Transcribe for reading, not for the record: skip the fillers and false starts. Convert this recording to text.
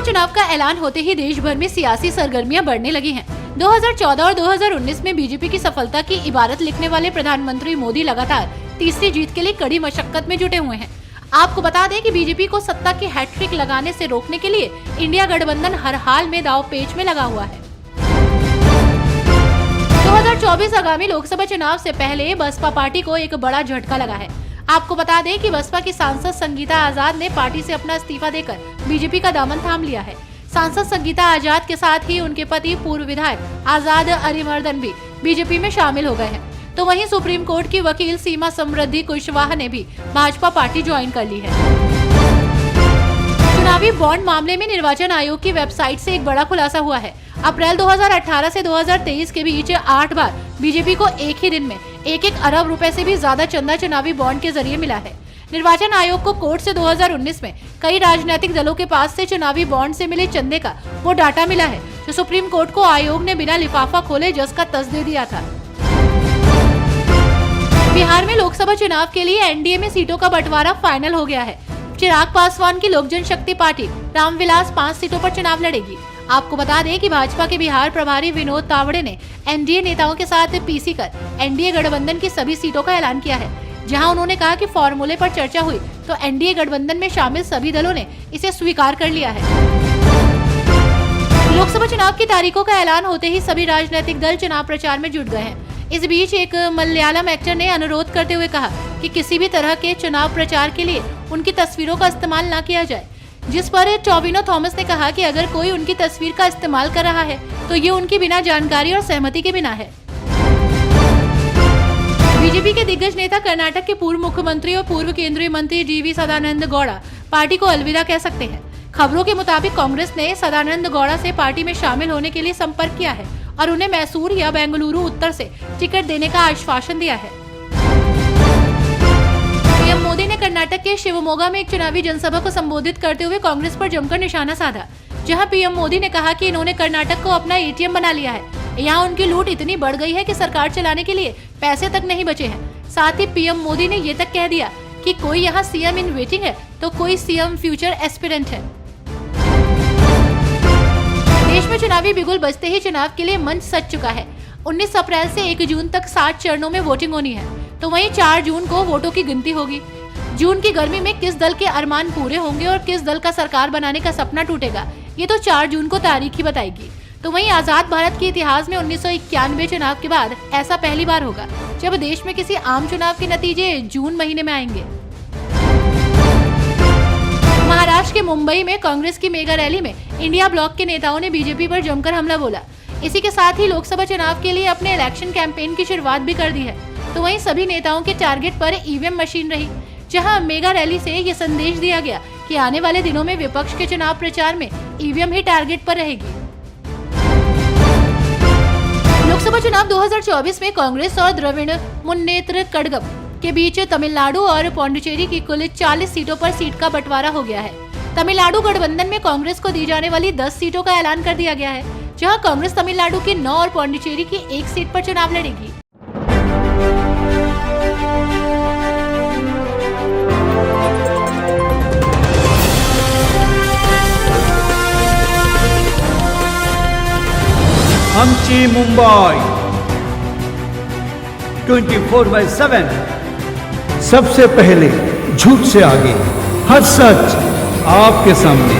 चुनाव का ऐलान होते ही देश भर में सियासी सरगर्मियां बढ़ने लगी हैं। 2014 और 2019 में बीजेपी की सफलता की इबारत लिखने वाले प्रधानमंत्री मोदी लगातार तीसरी जीत के लिए कड़ी मशक्कत में जुटे हुए हैं। आपको बता दें कि बीजेपी को सत्ता की हैट्रिक लगाने से रोकने के लिए इंडिया गठबंधन हर हाल में दांव पेच में लगा हुआ है। 2024 आगामी लोकसभा चुनाव से पहले बसपा पार्टी को एक बड़ा झटका लगा है। आपको बता दें कि बसपा की सांसद संगीता आजाद ने पार्टी से अपना इस्तीफा देकर बीजेपी का दामन थाम लिया है। सांसद संगीता आजाद के साथ ही उनके पति पूर्व विधायक आजाद अरिमर्दन भी बीजेपी में शामिल हो गए हैं। तो वहीं सुप्रीम कोर्ट की वकील सीमा समृद्धि कुशवाहा ने भी भाजपा पार्टी ज्वाइन कर ली है। चुनावी बॉन्ड मामले में निर्वाचन आयोग की वेबसाइट से एक बड़ा खुलासा हुआ है। अप्रैल 2018 से 2023 के बीच 8 बार बीजेपी को एक ही दिन में 1-1 अरब रुपए से भी ज्यादा चंदा चुनावी बॉन्ड के जरिए मिला है। निर्वाचन आयोग को कोर्ट से 2019 में कई राजनीतिक दलों के पास से चुनावी बॉन्ड से मिले चंदे का वो डाटा मिला है जो सुप्रीम कोर्ट को आयोग ने बिना लिफाफा खोले जज का तस्दीक दिया था। बिहार में लोकसभा चुनाव के लिए एनडीए में सीटों का बंटवारा फाइनल हो गया है। चिराग पासवान की लोक जनशक्ति पार्टी रामविलास 5 सीटों पर चुनाव लड़ेगी। आपको बता दें कि भाजपा के बिहार प्रभारी विनोद तावड़े ने एनडीए नेताओं के साथ पीसी कर एनडीए गठबंधन की सभी सीटों का ऐलान किया है। जहां उन्होंने कहा कि फॉर्मूले पर चर्चा हुई तो एनडीए गठबंधन में शामिल सभी दलों ने इसे स्वीकार कर लिया है। लोकसभा चुनाव की तारीखों का ऐलान होते ही सभी राजनीतिक दल चुनाव प्रचार में जुट गए हैं। इस बीच एक मलयालम एक्टर ने अनुरोध करते हुए कहा कि किसी भी तरह के चुनाव प्रचार के लिए उनकी तस्वीरों का इस्तेमाल न किया जाए, जिस पर टोविनो थॉमस ने कहा कि अगर कोई उनकी तस्वीर का इस्तेमाल कर रहा है तो ये उनकी बिना जानकारी और सहमति के बिना है। बीजेपी के दिग्गज नेता कर्नाटक के पूर्व मुख्यमंत्री और पूर्व केंद्रीय मंत्री जीवी सदानंद गौड़ा पार्टी को अलविदा कह सकते हैं। खबरों के मुताबिक कांग्रेस ने सदानंद गौड़ा से पार्टी में शामिल होने के लिए संपर्क किया है और उन्हें मैसूर या बेंगलुरु उत्तर से टिकट देने का आश्वासन दिया है। पीएम मोदी ने कर्नाटक के शिवमोगा में एक चुनावी जनसभा को संबोधित करते हुए कांग्रेस पर जमकर निशाना साधा, जहां पीएम मोदी ने कहा कि इन्होंने कर्नाटक को अपना एटीएम बना लिया है। यहाँ उनकी लूट इतनी बढ़ गई है कि सरकार चलाने के लिए पैसे तक नहीं बचे हैं। साथ ही पीएम मोदी ने ये तक कह दिया कि कोई यहाँ सीएम इन वेटिंग है तो कोई सीएम फ्यूचर एस्पिरेंट है। देश में चुनावी बिगुल बजते ही चुनाव के लिए मंच सज चुका है। 19 अप्रैल से 1 जून तक 7 चरणों में वोटिंग होनी है, तो वहीं 4 जून को वोटों की गिनती होगी। जून की गर्मी में किस दल के अरमान पूरे होंगे और किस दल का सरकार बनाने का सपना टूटेगा, ये तो 4 जून को तारीख ही बताएगी। तो वहीं आजाद भारत के इतिहास में 1991 चुनाव के बाद ऐसा पहली बार होगा जब देश में किसी आम चुनाव के नतीजे जून महीने में आएंगे। महाराष्ट्र के मुंबई में कांग्रेस की मेगा रैली में इंडिया ब्लॉक के नेताओं ने बीजेपी पर जमकर हमला बोला। इसी के साथ ही लोकसभा चुनाव के लिए अपने इलेक्शन कैंपेन की शुरुआत भी कर दी है। तो वहीं सभी नेताओं के टारगेट पर ईवीएम मशीन रही, जहां मेगा रैली से ये संदेश दिया गया कि आने वाले दिनों में विपक्ष के चुनाव प्रचार में ईवीएम ही टारगेट पर रहेगी। लोकसभा चुनाव 2024 में कांग्रेस और द्रविड़ मुन्नेत्र कड़गम के बीच तमिलनाडु और पौंडीचेरी की कुल 40 सीटों पर सीट का बंटवारा हो गया है। तमिलनाडु गठबंधन में कांग्रेस को दी जाने वाली 10 सीटों का ऐलान कर दिया गया है, जहां कांग्रेस तमिलनाडु की 9 और पौंडीचेरी की 1 सीट पर चुनाव लड़ेगी। आमची मुंबई 24/7 सबसे पहले झूठ से आगे, हर सच आपके सामने।